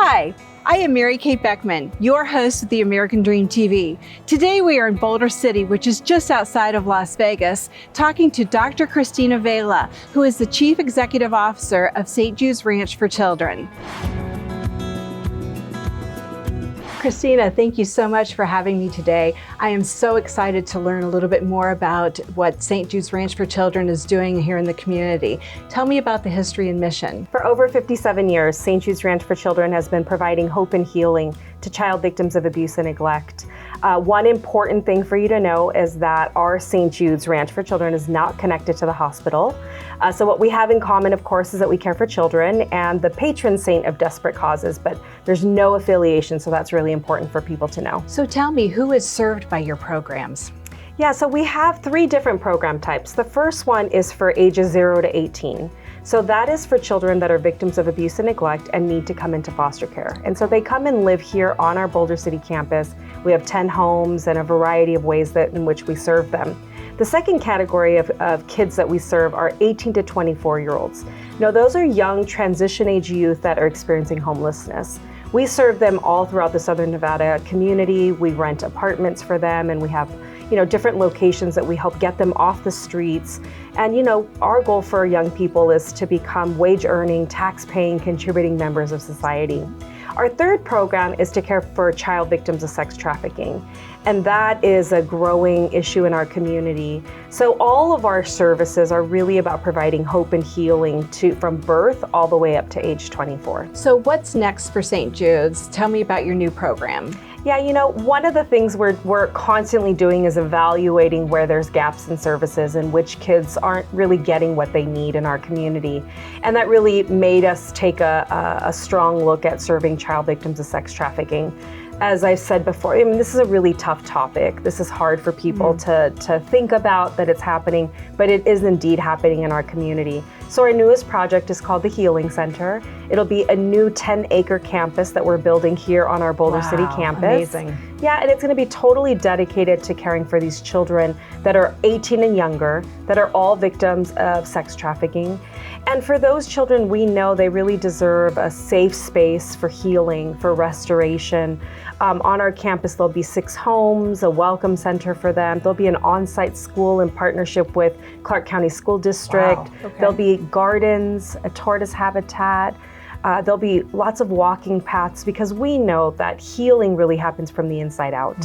Hi, I am Mary Kate Beckman, your host of the American Dream TV. Today we are in Boulder City, which is just outside of Las Vegas, talking to Dr. Christina Vela, who is the Chief Executive Officer of St. Jude's Ranch for Children. Christina, thank you so much for having me today. I am so excited to learn a little bit more about what St. Jude's Ranch for Children is doing here in the community. Tell me about the history and mission. For over 57 years, St. Jude's Ranch for Children has been providing hope and healing to child victims of abuse and neglect. One important thing for you to know is that our St. Jude's Ranch for Children is not connected to the hospital. So what we have in common, of course, is that we care for children and the patron saint of desperate causes, but there's no affiliation, so that's really important for people to know. So tell me, who is served by your programs? Yeah, so we have 3 different program types. The first one is for ages 0 to 18. So that is for children that are victims of abuse and neglect and need to come into foster care. And so they come and live here on our Boulder City campus. We have 10 homes and a variety of ways in which we serve them. The second category of kids that we serve are 18 to 24-year-olds. Now, those are young transition age youth that are experiencing homelessness. We serve them all throughout the Southern Nevada community. We rent apartments for them, and we have different locations that we help get them off the streets. And our goal for young people is to become wage-earning, tax-paying, contributing members of society. Our third program is to care for child victims of sex trafficking, and that is a growing issue in our community. So all of our services are really about providing hope and healing from birth all the way up to age 24. So what's next for St. Jude's? Tell me about your new program. Yeah, one of the things we're constantly doing is evaluating where there's gaps in services and which kids aren't really getting what they need in our community. And that really made us take a strong look at serving child victims of sex trafficking. As I've said before, this is a really tough topic. This is hard for people to think about that it's happening, but it is indeed happening in our community. So our newest project is called the Healing Center. It'll be a new 10-acre campus that we're building here on our Boulder City campus. Amazing. Yeah, and it's going to be totally dedicated to caring for these children that are 18 and younger, that are all victims of sex trafficking. And for those children, we know they really deserve a safe space for healing, for restoration. On our campus, there'll be 6 homes, a welcome center for them. There'll be an on-site school in partnership with Clark County School District. Wow. Okay. There'll be gardens, a tortoise habitat. There'll be lots of walking paths because we know that healing really happens from the inside out.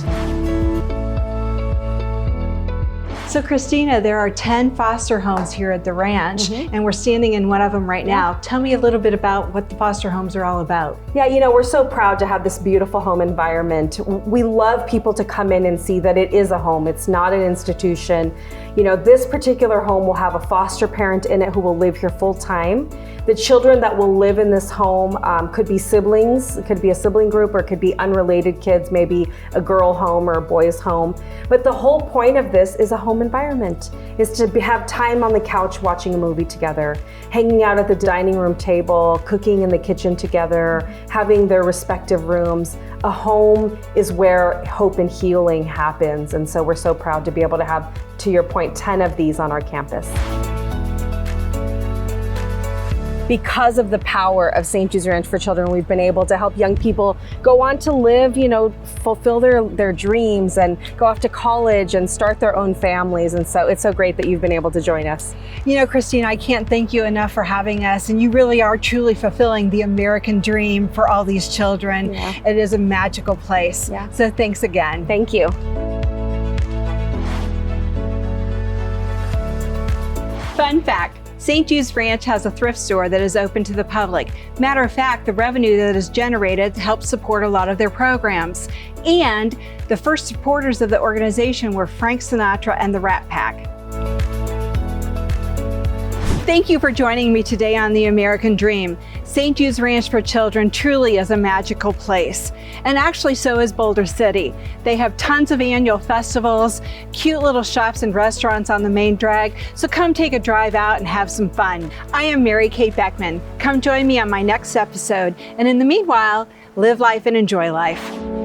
So Christina, there are 10 foster homes here at the ranch, and we're standing in one of them right now. Tell me a little bit about what the foster homes are all about. Yeah, we're so proud to have this beautiful home environment. We love people to come in and see that it is a home. It's not an institution. This particular home will have a foster parent in it who will live here full time. The children that will live in this home could be siblings, it could be a sibling group, or it could be unrelated kids, maybe a girl home or a boys home. But the whole point of this is a home environment, is to have time on the couch watching a movie together, hanging out at the dining room table, cooking in the kitchen together, having their respective rooms. A home is where hope and healing happens, and so we're so proud to be able to have, to your point, 10 of these on our campus. Because of the power of St. Jude's Ranch for Children, we've been able to help young people go on to live, fulfill their dreams and go off to college and start their own families. And so it's so great that you've been able to join us. Christina, I can't thank you enough for having us. And you really are truly fulfilling the American dream for all these children. Yeah. It is a magical place. Yeah. So thanks again. Thank you. Fun fact. St. Jude's Ranch has a thrift store that is open to the public. Matter of fact, the revenue that is generated helps support a lot of their programs. And the first supporters of the organization were Frank Sinatra and the Rat Pack. Thank you for joining me today on The American Dream. St. Jude's Ranch for Children truly is a magical place. And actually so is Boulder City. They have tons of annual festivals, cute little shops and restaurants on the main drag, so come take a drive out and have some fun. I am Mary Kate Beckman. Come join me on my next episode, and in the meanwhile, live life and enjoy life.